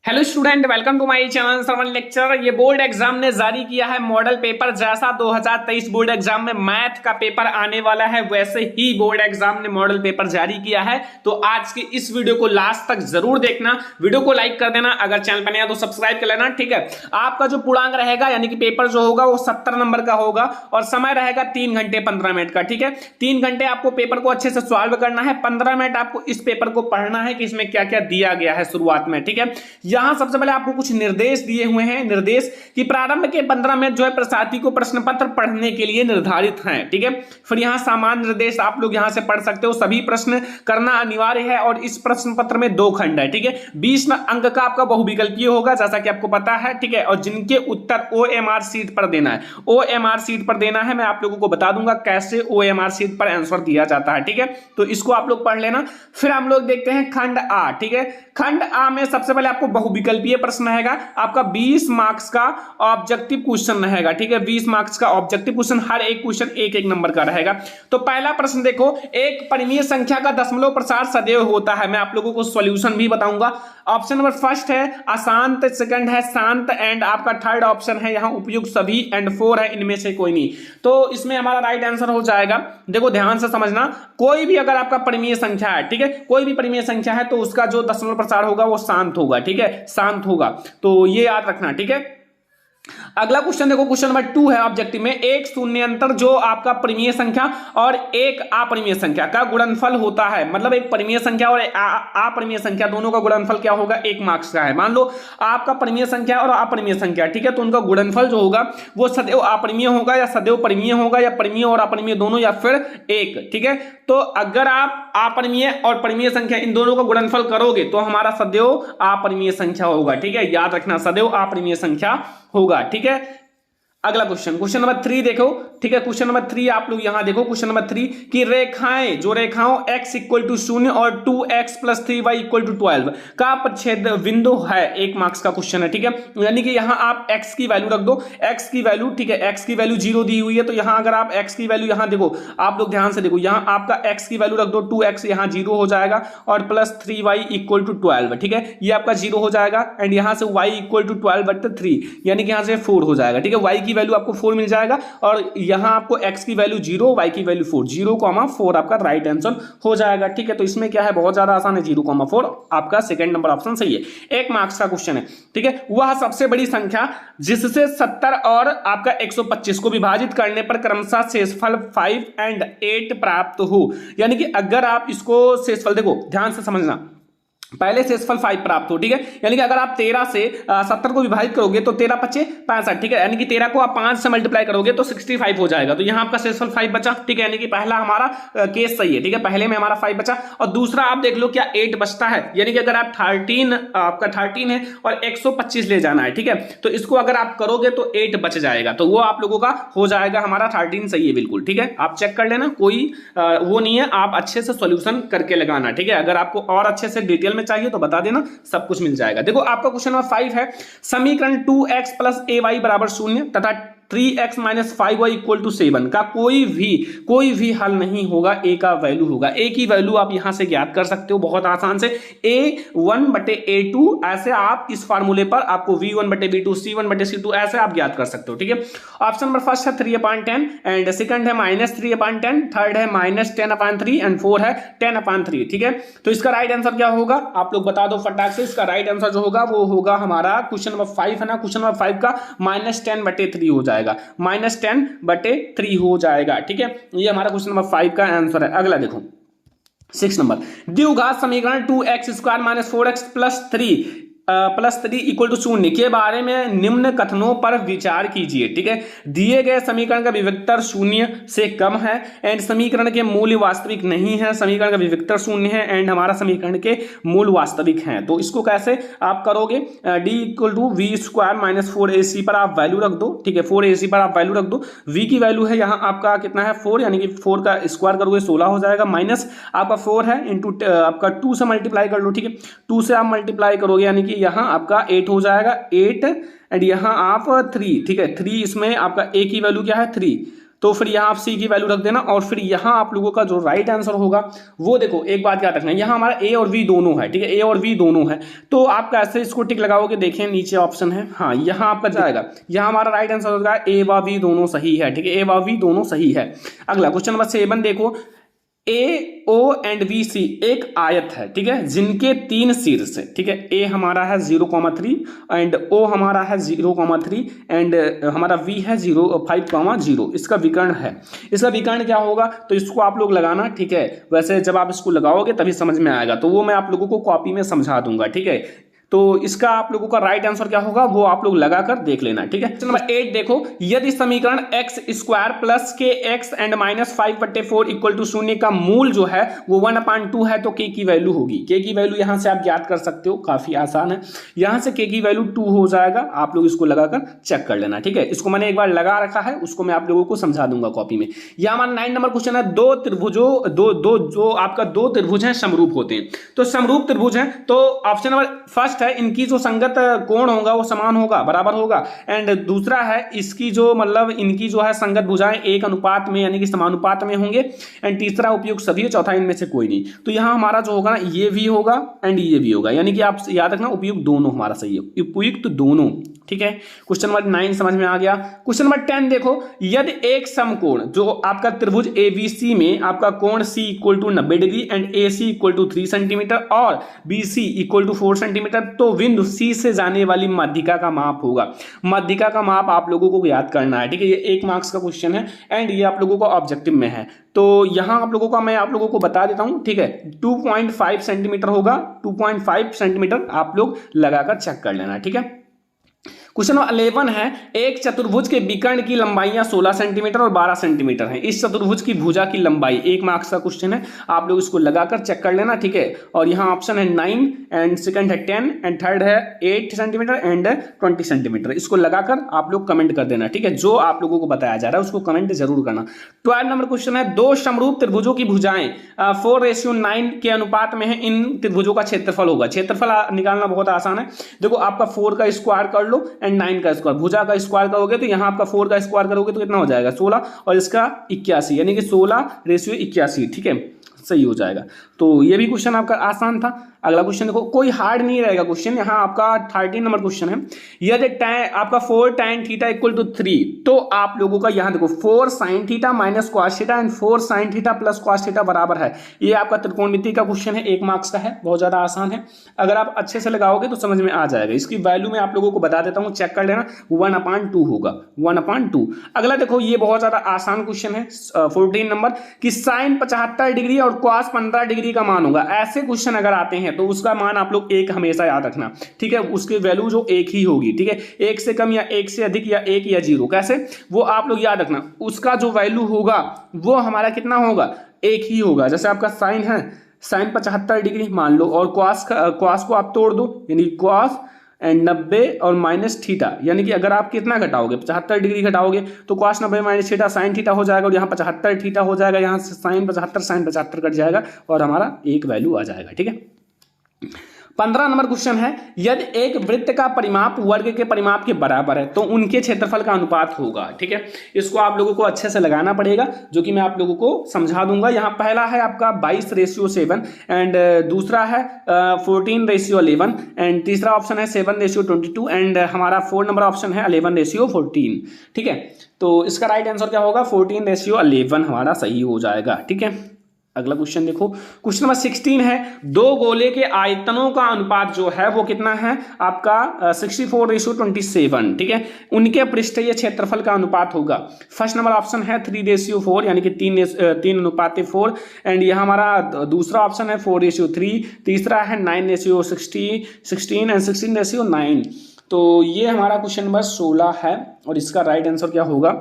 Hello student, welcome to my channel Shravan lecture. ये board exam ने जारी किया है मॉडल पेपर। जैसा 2023 बोर्ड एग्जाम में मैथ का पेपर आने वाला है, वैसे ही बोर्ड एग्जाम ने मॉडल पेपर जारी किया है। तो आज की इस वीडियो को लास्ट तक जरूर देखना, वीडियो को लाइक कर देना, अगर चैनल पर नया तो सब्सक्राइब कर लेना, ठीक है। आपका जो पूर्णांक रहेगा यानी कि पेपर जो होगा वो 70 नंबर का होगा और समय रहेगा 3 घंटे 15 मिनट का, ठीक है। 3 घंटे आपको पेपर को अच्छे से सॉल्व करना है, 15 मिनट आपको इस पेपर को पढ़ना है कि इसमें क्या क्या दिया गया है शुरुआत में, ठीक है। यहां सबसे पहले आपको कुछ निर्देश दिए हुए हैं। निर्देश कि प्रारंभ के 15 मिनट जो है प्रशार्थी को प्रश्न पत्र पढ़ने के लिए निर्धारित हैं, ठीक है। फिर यहां सामान्य निर्देश आप लोग यहां से पढ़ सकते हो। सभी प्रश्न करना अनिवार्य है और इस प्रश्न पत्र में 2 खंड है, ठीक है। 20 अंक का आपका बहुविकल्पीय होगा, जैसा कि आपको पता है, ठीक है। और जिनके उत्तर OMR सीट पर देना है, OMR सीट पर देना है। मैं आप लोगों को बता दूंगा कैसे OMR सीट पर आंसर दिया जाता है, ठीक है। तो इसको आप लोग पढ़ लेना। फिर हम लोग देखते हैं खंड आ, ठीक है। खंड आ में सबसे पहले आपको बहुविकल्पीय प्रश्न रहेगा। आपका 20 मार्क्स का ऑब्जेक्टिव क्वेश्चन रहेगा, ठीक है। 20 मार्क्स का ऑब्जेक्टिव क्वेश्चन, हर एक क्वेश्चन एक एक नंबर का रहेगा। तो पहला प्रश्न देखो, एक परिमेय संख्या का दशमलव प्रसार सदैव होता है। मैं आप लोगों को सॉल्यूशन भी बताऊंगा। ऑप्शन नंबर फर्स्ट है अशांत, सेकंड है शांत, एंड आपका थर्ड ऑप्शन है यहां उपयुक्त सभी, एंड 4 है इनमें से कोई नहीं। तो इसमें हमारा राइट आंसर हो जाएगा, देखो ध्यान से समझना, कोई भी अगर आपका परिमेय संख्या है, ठीक है, कोई भी परिमेय संख्या है तो उसका जो दशमलव प्रसार होगा वो शांत होगा, ठीक है, शांत होगा। तो ये याद रखना, ठीक है। अगला क्वेश्चन देखो, क्वेश्चन नंबर 2 है ऑब्जेक्टिव में, एक शून्यंतर जो आपका परिमेय संख्या और एक अपरिमेय संख्या का गुणनफल होता है। मतलब एक परिमेय संख्या और अपरिमेय संख्या दोनों का गुणनफल क्या होगा, 1 मार्क्स का है। मान लो आपका परिमेय संख्या और अपरिमेय संख्या, ठीक है, तो उनका गुणनफल जो होगा वो सदैव अपरिमेय होगा या सदैव परिमेय होगा, या परिमेय और अपरिमेय दोनों, या फिर एक, ठीक है। तो अगर आप अपरिमेय और परिमेय संख्या इन दोनों का गुणनफल करोगे तो हमारा सदैव अपरिमेय संख्या होगा, ठीक है, याद रखना, सदैव अपरिमेय संख्या होगा, ठीक है। अगला क्वेश्चन, क्वेश्चन नंबर 3 देखो, ठीक है। क्वेश्चन नंबर 3 आप लोग यहां देखो, क्वेश्चन नंबर 3 कि रेखाएं, जो रेखाओं x = 0 और 2x + 3y = 12 का प्रच्छेद बिंदु है। 1 मार्क्स का क्वेश्चन है, ठीक है। यानी कि यहां आप x की वैल्यू रख दो, x की वैल्यू, ठीक है, x की वैल्यू 0 दी हुई है, तो यहां अगर आप x की वैल्यू यहां देखो, आप लोग ध्यान से देखो, यहां आपका x की वैल्यू रख दो, 2x यहां 0 हो जाएगा और प्लस 3y = 12, ठीक है, ये आपका 0 हो जाएगा। एंड यहां से y = 12/3 यानी कि यहां से 4 हो जाएगा, ठीक है। y की वैल्यू आपको 4 मिल जाएगा और यहां आपको x की वैल्यू 0, y की वैल्यू 4, 0,4 आपका राइट आंसर हो जाएगा, ठीक है। तो इसमें क्या है, बहुत ज्यादा आसान है, 0,4 आपका सेकंड नंबर ऑप्शन सही है। 1 मार्क्स का क्वेश्चन है, ठीक है। वह सबसे बड़ी संख्या जिससे 70 और आपका 125 को विभाजित करने पर क्रमशः शेषफल 5 और 8 प्राप्त हो। यानी कि अगर आप इसको शेषफल देखो, ध्यान से समझना, पहले शेषफल 5 प्राप्त हो, ठीक है। यानी कि अगर आप 13 से 70 को विभाजित करोगे तो 13 × 5 = 65, ठीक है। यानी कि 13 को आप 5 से मल्टीप्लाई करोगे तो 65 हो जाएगा। तो यहां आपका शेषफल 5 बचा, ठीक है। यानी कि पहला हमारा केस सही है, ठीक है, पहले में हमारा 5 बचा। और दूसरा आप देख लो क्या 8 बचता है। यानी कि अगर आप 13 आपका 13 है और 125 ले जाना है, ठीक है, तो इसको अगर आप करोगे तो 8 बच जाएगा। तो वो आप लोगों का हो जाएगा, हमारा 13 सही है, बिल्कुल, ठीक है। आप चेक कर लेना, कोई वो नहीं है, आप अच्छे से सोल्यूशन करके लगाना, ठीक है। अगर आपको और अच्छे से डिटेल चाहिए तो बता देना, सब कुछ मिल जाएगा। देखो आपका क्वेश्चन नंबर 5 है, समीकरण 2x + ay = 0 तथा 3x - 5y = 7 का कोई भी हल नहीं होगा, a का वैल्यू होगा। a की वैल्यू आप यहां से ज्ञात कर सकते हो बहुत आसान से, a1/a2, ऐसे आप इस फार्मूले पर आपको v1/v2 c1/c2 ऐसे आप ज्ञात कर सकते हो, ठीक है। ऑप्शन नंबर फर्स्ट है 3/10 एंड सेकंड है -3/10, थर्ड है -10/3 एंड 4 है 10/3, ठीक है। तो इसका राइट आंसर क्या होगा आप लोग बता दो फटाक से। इसका राइट आंसर जो होगा वो होगा हमारा क्वेश्चन नंबर 5 है ना, क्वेश्चन नंबर 5 का -10/3 हो जाएगा, -10/3 हो जाएगा, ठीक है। ये हमारा क्वेश्चन नंबर 5 का आंसर है। अगला देखो 6 नंबर, द्विघात समीकरण 2x² - 4x + 3 = 0 के बारे में निम्न कथनों पर विचार कीजिए, ठीक है। दिए गए समीकरण का विविक्तर 0 से कम है एंड समीकरण के मूल्य वास्तविक नहीं है, समीकरण का विविक्तर 0 है एंड हमारा समीकरण के मूल वास्तविक हैं। तो इसको कैसे आप करोगे, d = v² - 4ac पर आप वैल्यू रख दो, ठीक है, 4ac पर आप वैल्यू रख दो। v की वैल्यू है यहाँ आपका कितना है 4, यानी कि 4 का स्क्वायर करोगे 16 हो जाएगा, माइनस आपका 4 है इंटू आपका 2 से मल्टीप्लाई कर लो, ठीक है, 2 से आप मल्टीप्लाई करोगे यानी कि यहां आपका 8 हो जाएगा, 8 एंड यहां आप 3, ठीक है, 3 इसमें आपका a की वैल्यू क्या है 3, तो फिर यहाँ आप सी की वैल्यू रख देना। और फिर यहाँ आप लोगों का जो राइट आंसर होगा वो देखो, एक बात याद रखना, यहाँ हमारा ए और वी दोनों है, ठीक है, ए और वी दोनों है। तो आप कैसे इसको टिक लगाओगे, देखें नीचे ऑप्शन है, हाँ यहाँ आपका जाएगा, यहाँ हमारा राइट आंसर होगा ए व वी दोनों सही है, ठीक है, ए व वी दोनों सही है। अगला क्वेश्चन नंबर 7 देखो, ए ओ एंड बी सी एक आयत है, ठीक है, जिनके 3 शीर्ष है, ठीक है, ए हमारा है 0,3 एंड ओ हमारा है 0,3 एंड हमारा वी है 5,0। इसका विकर्ण है, इसका विकर्ण क्या होगा, तो इसको आप लोग लगाना, ठीक है। वैसे जब आप इसको लगाओगे तभी समझ में आएगा, तो वो मैं आप लोगों को कॉपी में समझा दूंगा, ठीक है। तो इसका आप लोगों का राइट आंसर क्या होगा वो आप लोग लगाकर देख लेना, ठीक है। नंबर 8 देखो, यदि समीकरण x स्क्वायर प्लस के एक्स एंड -5/4 इक्वल टू 0 का मूल जो है वो 1/2 है तो k की वैल्यू होगी। k की वैल्यू यहां से आप ज्ञात कर सकते हो, काफी आसान है। यहां से k की वैल्यू 2 हो जाएगा, आप लोग इसको लगाकर चेक कर लेना, ठीक है। इसको मैंने एक बार लगा रखा है, उसको मैं आप लोगों को समझा दूंगा कॉपी में। यह हमारा 9 नंबर क्वेश्चन है, दो त्रिभुजों जो आपका दो त्रिभुज हैं समरूप होते हैं। तो समरूप त्रिभुज हैं तो ऑप्शन नंबर फर्स्ट है, इनकी जो संगत कोण होगा वो समान होगा, बराबर होगा। एंड दूसरा है, इसकी जो मतलब इनकी जो है संगत भुजाएं एक अनुपात में यानी कि समानुपात में होंगे। एंड तीसरा उपयुक्त सभी, चौथा इनमें से कोई नहीं। तो यहां हमारा जो होगा ना ये भी होगा एंड ये भी होगा, यानी कि आप याद रखना उपयुक्त दोनों हमारा सही है, उपयुक्त दोनों, ठीक है। क्वेश्चन नंबर 9 समझ में आ गया। क्वेश्चन नंबर 10 देखो, यदि एक समकोण जो आपका त्रिभुज एबीसी में आपका कोण C equal to 90 degree and A C equal to 3 centimetre और B C equal to 4 centimetre, तो बिंदु सी से जाने वाली माध्यिका का माप होगा। माध्यिका का माप आप लोगों को याद करना है, ठीक है। ये 1 मार्क्स का क्वेश्चन है एंड ये आप लोगों को ऑब्जेक्टिव में है। तो यहां आप लोगों का मैं आप लोगों को बता देता हूं, ठीक है, 2.5 सेंटीमीटर होगा। 2.5 सेंटीमीटर आप लोग लगाकर चेक कर लेना, ठीक है। क्वेश्चन नंबर 11 है, एक चतुर्भुज के विकर्ण की लंबाइयां 16 सेंटीमीटर और 12 सेंटीमीटर है। इस चतुर्भुज की भुजा की लंबाई, 1 मार्क्स का क्वेश्चन है, आप लोग इसको लगाकर चेक कर लेना, ठीक है। और यहाँ ऑप्शन है 9 एंड सेकंड है 10 एंड थर्ड है 8 सेंटीमीटर एंड 20 सेंटीमीटर। इसको लगाकर आप लोग कमेंट कर देना, ठीक है। जो आप लोगों को बताया जा रहा है उसको कमेंट जरूर करना। 12 नंबर क्वेश्चन है, दो समरूप त्रिभुजों की भुजाएं 4:9 के अनुपात में है, इन त्रिभुजों का क्षेत्रफल होगा। क्षेत्रफल निकालना बहुत आसान है, देखो आपका 4 का स्क्वायर कर लो एंड 9 का स्क्वायर, भुजा का स्क्वायर करोगे तो यहाँ आपका 4 का स्क्वायर करोगे तो कितना हो जाएगा 16 और इसका 81, यानी कि 16:81, ठीक है, सही हो जाएगा। तो ये भी क्वेश्चन आपका आसान था। अगला क्वेश्चन देखो, कोई हार्ड नहीं रहेगा क्वेश्चन। यहाँ आपका 13 नंबर क्वेश्चन है, यदि आपका 4 tan थीटा इक्वल टू 3, तो आप लोगों का यहाँ देखो 4 sin theta minus cos theta and 4 sin theta plus cos theta बराबर है। ये आपका त्रिकोणमिति का क्वेश्चन है, 1 मार्क्स का है, बहुत ज्यादा आसान है। अगर आप अच्छे से लगाओगे तो समझ में आ जाएगा। इसकी वैल्यू मैं आप लोगों को बता देता हूँ, चेक कर लेना, 1/2 होगा, 1/2। अगला देखो, ये बहुत ज्यादा आसान क्वेश्चन है, 14 नंबर की साइन 75 डिग्री और कॉस 15 डिग्री का मान होगा। ऐसे क्वेश्चन अगर आते हैं तो उसका मान आप लोग 1 हमेशा याद रखना, ठीक है। उसकी वैल्यू जो 1 ही होगी, ठीक है, 1 से कम या 1 से अधिक या 1 या 0, कैसे वो आप लोग याद रखना। उसका जो वैल्यू होगा वो हमारा कितना होगा, 1 ही होगा। जैसे आपका साइन है, साइन 75 डिग्री मान लो और कॉस को आप तोड़ दो, यानी कॉस एंड 90 और माइनस थीटा, यानी कि अगर आप कितना घटाओगे 75 डिग्री घटाओगे तो cos 90 minus theta sine theta हो जाएगा और यहाँ 75 थीटा हो जाएगा, यहाँ से साइन 75 कट जाएगा और हमारा 1 वैल्यू आ जाएगा, ठीक है। 15 नंबर क्वेश्चन है, यदि एक वृत्त का परिमाप वर्ग के परिमाप के बराबर है तो उनके क्षेत्रफल का अनुपात होगा, ठीक है। इसको आप लोगों को अच्छे से लगाना पड़ेगा, जो कि मैं आप लोगों को समझा दूंगा। यहाँ पहला है आपका 22:7 एंड दूसरा है 14:11 एंड तीसरा ऑप्शन है 7:22 एंड हमारा 4 नंबर ऑप्शन है 11:14, ठीक है। तो इसका राइट आंसर क्या होगा, 14:11 हमारा सही हो जाएगा, ठीक है। अगला क्वेश्चन देखो, क्वेश्चन नंबर 16 है, दो गोले के आयतनों का अनुपात जो है वो कितना है आपका 64:27, ठीक है। उनके पृष्ठीय क्षेत्रफल का अनुपात होगा। फर्स्ट नंबर ऑप्शन है 3:4 यानी कि 3:4 एंड यह हमारा दूसरा ऑप्शन है 4:3, तीसरा है 9:16 एंड 16:9। तो ये हमारा क्वेश्चन नंबर 16 है और इसका राइट आंसर क्या होगा,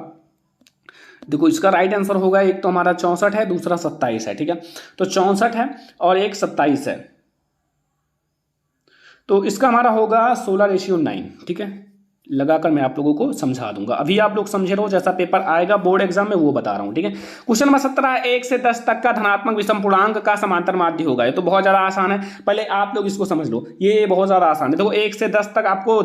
देखो इसका राइट आंसर होगा, एक तो हमारा 64 है, दूसरा 27 है, ठीक है। तो 64 है और एक 27 है, तो इसका हमारा होगा 16:9, ठीक है। लगाकर मैं आप लोगों को समझा दूंगा। अभी आप लोग समझे रहो, जैसा पेपर आएगा बोर्ड एग्जाम में वो बता रहा हूं, ठीक है। क्वेश्चन नंबर 17 है, 1 से 10 तक का धनात्मक विषम पूर्णांक का समांतर माध्य होगा। ये तो बहुत ज्यादा आसान है, पहले आप लोग इसको समझ लो, ये बहुत ज्यादा आसान है। देखो 1 से 10 तक आपको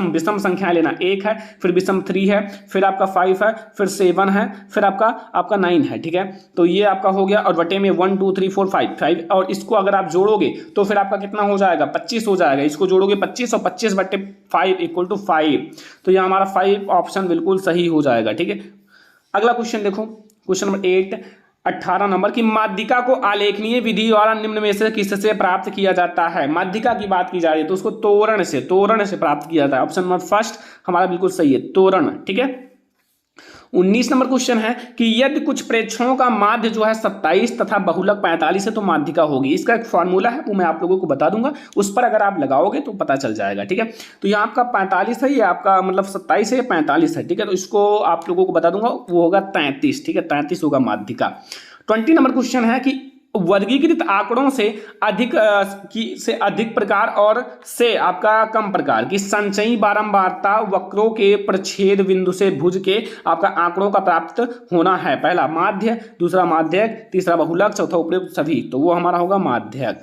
विषम संख्या लेना, 1 है, फिर विषम 3 है, फिर आपका 5 है, फिर 7 है, फिर आपका 9 है, ठीक है। तो ये आपका हो गया, और बटे में 1 2 3 4 5, और इसको अगर आप जोड़ोगे तो फिर आपका कितना हो जाएगा, 25 हो जाएगा। इसको जोड़ोगे 25 और 25 बटे 5 इक्वल टू 5, तो ये हमारा 5 ऑप्शन बिल्कुल सही हो जाएगा, ठीक है। अगला क्वेश्चन देखो, क्वेश्चन नंबर 8, 18 नंबर की माध्यिका को आलेखनीय विधि द्वारा निम्न में से किससे प्राप्त किया जाता है। माध्यिका की बात की जा रही है तो उसको तोरण से प्राप्त किया जाता है। ऑप्शन नंबर फर्स्ट हमारा बिल्कुल सही है, तोरण, ठीक है। 19 नंबर क्वेश्चन है कि यदि कुछ प्रेक्षणों का माध्य जो है 27 तथा बहुलक 45 है तो माध्यिका होगी। इसका एक फॉर्मूला है, वो मैं आप लोगों को बता दूंगा, उस पर अगर आप लगाओगे तो पता चल जाएगा, ठीक है। तो यहाँ आपका 45 है, ये आपका मतलब 27 है, 45 है, ठीक है। तो इसको आप लोगों को बता दूंगा, वो होगा 33, ठीक है, 33 होगा माध्यिका। 20 नंबर क्वेश्चन है कि वर्गीकृत आंकड़ों से अधिक प्रकार और से आपका कम प्रकार की संचयी बारंबारता वक्रों के प्रच्छेद बिंदु से भुज के आपका आंकड़ों का प्राप्त होना है। पहला माध्य, दूसरा माध्यक, तीसरा बहुलक, चौथा उपयुक्त सभी, तो वो हमारा होगा माध्यक,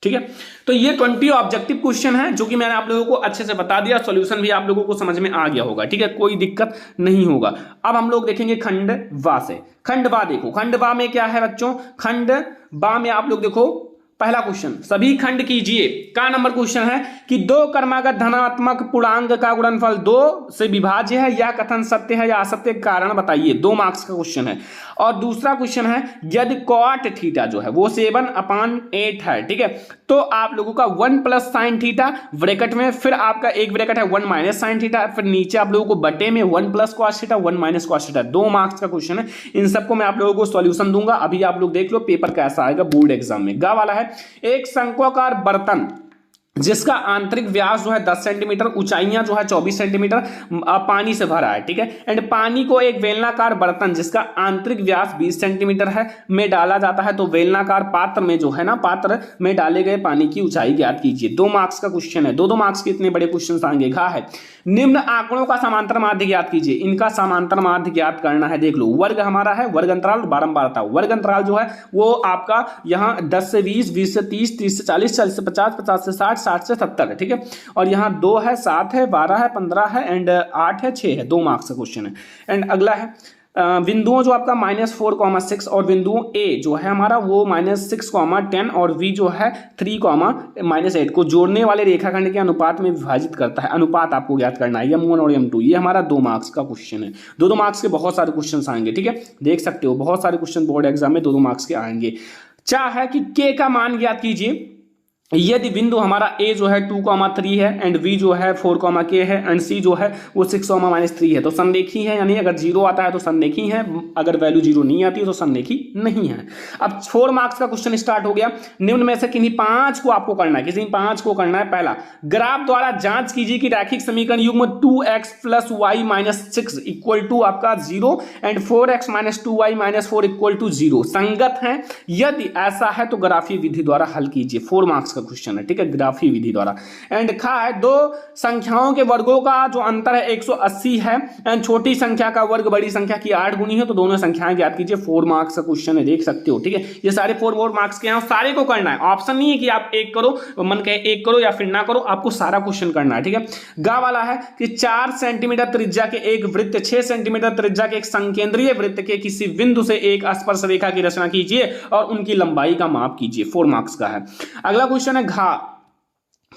ठीक है। तो ये 20 ऑब्जेक्टिव क्वेश्चन है जो कि मैंने आप लोगों को अच्छे से बता दिया, सॉल्यूशन भी आप लोगों को समझ में आ गया होगा, ठीक है, कोई दिक्कत नहीं होगा। अब हम लोग देखेंगे खंड बा से। खंड बा देखो, खंड बा में क्या है बच्चों, खंड बा में आप लोग देखो पहला क्वेश्चन, सभी खंड कीजिए का नंबर क्वेश्चन है कि दो क्रमागत धनात्मक पूर्णांक का गुणनफल 2 से विभाज्य है, यह कथन सत्य है या असत्य, कारण बताइए। 2 मार्क्स का क्वेश्चन है। और दूसरा क्वेश्चन है यदि कॉट थीटा जो है वो 7/8 है, ठीक है, तो आप लोगों का 1 प्लस साइन थीटा ब्रैकेट में, फिर आपका एक ब्रैकेट है 1 माइनस साइन थीटा, फिर नीचे आप लोगों को बटे में 1 plus cos theta 1 minus cos theta. 2 marks का क्वेश्चन है, इन सबको मैं आप लोगों को सॉल्यूशन दूंगा। अभी आप लोग देख लो पेपर कैसा आएगा बोर्ड एग्जाम में। गा वाला है, एक शंक्वाकार बर्तन जिसका आंतरिक व्यास जो है 10 सेंटीमीटर, ऊंचाइयां जो है 24 सेंटीमीटर, पानी से भरा है, ठीक है। एंड पानी को एक बेलनाकार बर्तन जिसका आंतरिक व्यास 20 सेंटीमीटर है में डाला जाता है, तो बेलनाकार पात्र में जो है ना, पात्र में डाले गए पानी की ऊंचाई ज्ञात कीजिए। 2 मार्क्स का क्वेश्चन है। 2 मार्क्स के इतने बड़े क्वेश्चन आएंगे। घा है, निम्न आंकड़ों का समांतर माध्य ज्ञात कीजिए। इनका समांतर माध्य ज्ञात करना है, देख लो। वर्ग हमारा है, वर्ग अंतराल बारंबारता। वर्ग अंतराल जो है वो आपका यहाँ 10 से 20, 20 से 30, 30 से 40, 40 से 50, 50 से 60, 60 से 70 है, ठीक है। और यहाँ 2 है, 7 है, 12 है, 15 है, एंड 8 है, 6 है। 2 मार्क्स का क्वेश्चन है। एंड अगला है बिंदुओं जो आपका -4,6 और बिंदुओं ए जो है हमारा वो -6,10 और वी जो है 3,-8 को जोड़ने वाले रेखाखंड के अनुपात में विभाजित करता है। अनुपात आपको ज्ञात करना है, M1 और M2। ये हमारा 2 मार्क्स का क्वेश्चन है। 2 मार्क्स के बहुत सारे क्वेश्चन आएंगे, ठीक है, देख सकते हो बहुत सारे क्वेश्चन बोर्ड एग्जाम में 2 मार्क्स के आएंगे। चाह है कि के का मान ज्ञात कीजिए। यदि बिंदु हमारा ए जो है 2,3 है, एंड बी जो है 4,k है, एंड सी जो है वो 6,-3 है, तो संरेखी है, यानी अगर 0 आता है तो संरेखी है, अगर वैल्यू 0 नहीं आती है तो संरेखी नहीं है। अब 4 मार्क्स का क्वेश्चन स्टार्ट हो गया। निम्न में से किन्हीं 5 को आपको करना है, किसी 5 को करना है। पहला, ग्राफ द्वारा जांच कीजिए कि रैखिक समीकरण युग्म 2x + y - 6 इक्वल टू आपका 0 and 4x - 2y - 4 equal to 0 संगत है। यदि ऐसा है तो ग्राफीय विधि द्वारा हल कीजिए। 4 मार्क्स क्वेश्चन है, ठीक है, ग्राफीय विधि द्वारा। एंड खा है, 2 संख्याओं के वर्गों का जो अंतर है 180 है, एंड छोटी संख्या का वर्ग बड़ी संख्या की 8 गुनी है, तो दोनों संख्याएं ज्ञात कीजिए। 4 मार्क्स का क्वेश्चन है, देख सकते हो, ठीक है। ये सारे 4 मार्क्स के हैं, सारे को करना है। ऑप्शन नहीं है कि आप एक करो, मन कहे एक करो या फिर ना करो, आपको सारा क्वेश्चन करना है, ठीक है। गा वाला है कि 4 सेंटीमीटर त्रिज्या के एक वृत्त 6 सेंटीमीटर त्रिज्या के एक संकेंद्रीय वृत्त के किसी बिंदु से एक स्पर्श रेखा की रचना कीजिए और उनकी लंबाई का माप कीजिए। 4 मार्क्स का है। अगला क्वेश्चन है घा।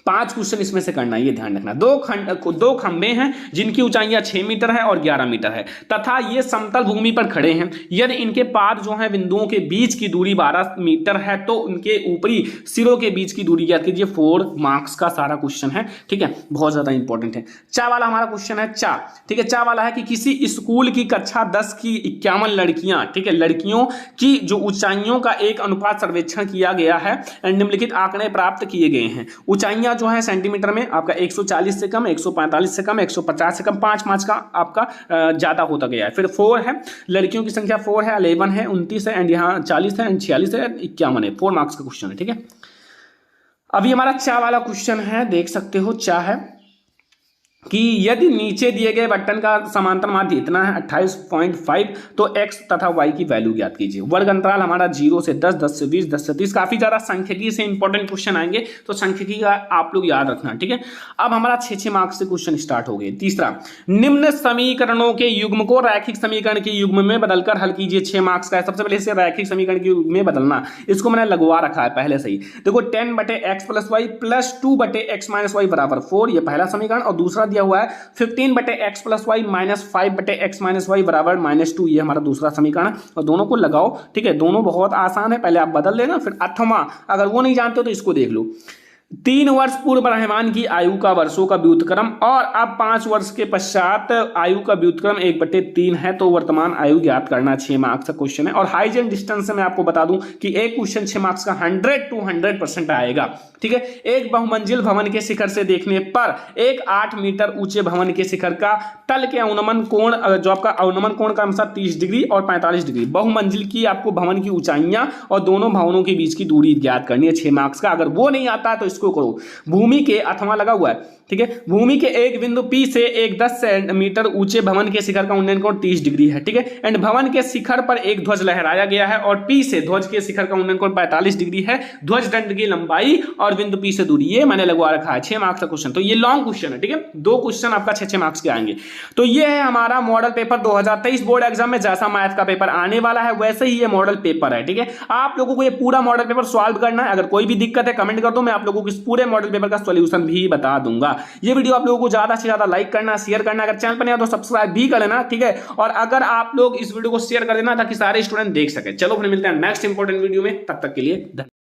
5 क्वेश्चन इसमें से करना है, ये ध्यान रखना। 2 खंबे हैं जिनकी ऊंचाइयां 6 मीटर है और 11 मीटर है तथा ये समतल भूमि पर खड़े हैं। यदि इनके पार जो है बिंदुओं के बीच की दूरी 12 मीटर है तो उनके ऊपरी सिरों के बीच की दूरी ज्ञात कीजिए। 4 मार्क्स का सारा क्वेश्चन है, ठीक है, बहुत ज्यादा इंपॉर्टेंट है। चा वाला हमारा क्वेश्चन है चा, ठीक है। चा वाला है कि किसी स्कूल की कक्षा 10 की 51 लड़कियां, ठीक है, लड़कियों की जो ऊंचाइयों का एक अनुपात सर्वेक्षण किया गया है, निम्नलिखित आंकड़े प्राप्त किए गए हैं। ऊंचाइयां जो है सेंटीमीटर में आपका 140 से कम, 145 से कम, 150 से कम, 5 का आपका ज्यादा होता गया है। फिर 4 है, लड़कियों की संख्या 4 है, 11 है, 29 है, एंड यहाँ 40 है, एंड 46 है, 51 है। 4 मार्क्स का क्वेश्चन है, ठीक है। अभी हमारा चा वाला क्वेश्चन है, देख सकते हो, चा है कि यदि नीचे दिए गए बटन का समांतर माध्य इतना है 28.5 तो x तथा y की वैल्यू ज्ञात कीजिए। वर्ग अंतराल हमारा 0 से 10, 10 से 20, 10 से 30, काफी ज्यादा सांख्यिकी से इंपॉर्टेंट क्वेश्चन आएंगे, तो सांख्यिकी का आप लोग याद रखना, ठीक है। अब हमारा 6 मार्क्स से क्वेश्चन स्टार्ट हो गए। तीसरा, निम्न समीकरणों के युग्म को रैखिक समीकरण के युग्म में बदलकर हल कीजिए। 6 मार्क्स का है। सबसे पहले इसे रैखिक समीकरण के युग्म में बदलना, इसको मैंने लगवा रखा है पहले से ही। देखो 10/x + y + 2/x - y = 4, ये पहला समीकरण। और दूसरा दिया हुआ है 15/x + y - 5/x - y = -2, ये हमारा दूसरा समीकरण। और दोनों को लगाओ, ठीक है। दोनों बहुत आसान है, पहले आप बदल लेना, फिर अथवा अगर वो नहीं जानते हो तो इसको देख लो। 3 वर्ष पूर्व रहमान की आयु का वर्षों का व्युत्क्रम और अब 5 वर्ष के पश्चात आयु का व्युत्क्रम 1/3 है, तो वर्तमान आयु ज्ञात करना। 6 मार्क्स का क्वेश्चन है। और हाइट एंड डिस्टेंस से मैं आपको बता दूं कि एक क्वेश्चन 6 मार्क्स का 100 to 100% आएगा, ठीक है। एक बहुमंजिल भवन के शिखर से देखने पर एक 8 मीटर ऊंचे भवन के शिखर का तल के अवनमन कोण, जो आपका अवनमन कोण का अनुसार 30 डिग्री और 45 डिग्री। बहुमंजिल की आपको भवन की ऊंचाइयां और दोनों भवनों के बीच की दूरी ज्ञात करनी है। 6 मार्क्स का। अगर वो नहीं आता तो इसको करो। भूमि के अथवा लगा हुआ है, ठीक है। भूमि के एक बिंदु P से एक 10 मीटर ऊंचे भवन के शिखर का उन्नयन कोण 30 डिग्री है, ठीक है। एंड भवन के शिखर पर एक ध्वज लहराया गया है और P से ध्वज के शिखर का उन्नयन कोण 45 डिग्री है। ध्वज दंड की लंबाई और बिंदु P से दूरी, ये मैंने लगवा रखा है। 6 मार्क्स का क्वेश्चन, तो ये लॉन्ग क्वेश्चन है, ठीक है। 2 क्वेश्चन आपका 6 मार्क्स के आएंगे। तो ये है हमारा मॉडल पेपर 2023 बोर्ड एग्जाम में। जैसा मैथ का पेपर आने वाला है वैसे ही ये मॉडल पेपर है, ठीक है। आप लोगों को ये पूरा मॉडल पेपर सॉल्व करना है। अगर कोई भी दिक्कत है कमेंट कर दो, मैं आप लोगों को इस पूरे मॉडल पेपर का सॉल्यूशन भी बता दूंगा। ये वीडियो आप लोगों को ज्यादा से ज्यादा लाइक करना, शेयर करना, अगर चैनल पर नहीं तो सब्सक्राइब भी कर लेना, ठीक है। और अगर आप लोग इस वीडियो को शेयर कर देना ताकि सारे स्टूडेंट देख सके। चलो फिर मिलते हैं नेक्स्ट इंपॉर्टेंट वीडियो में, तब तक के लिए धन्यवाद।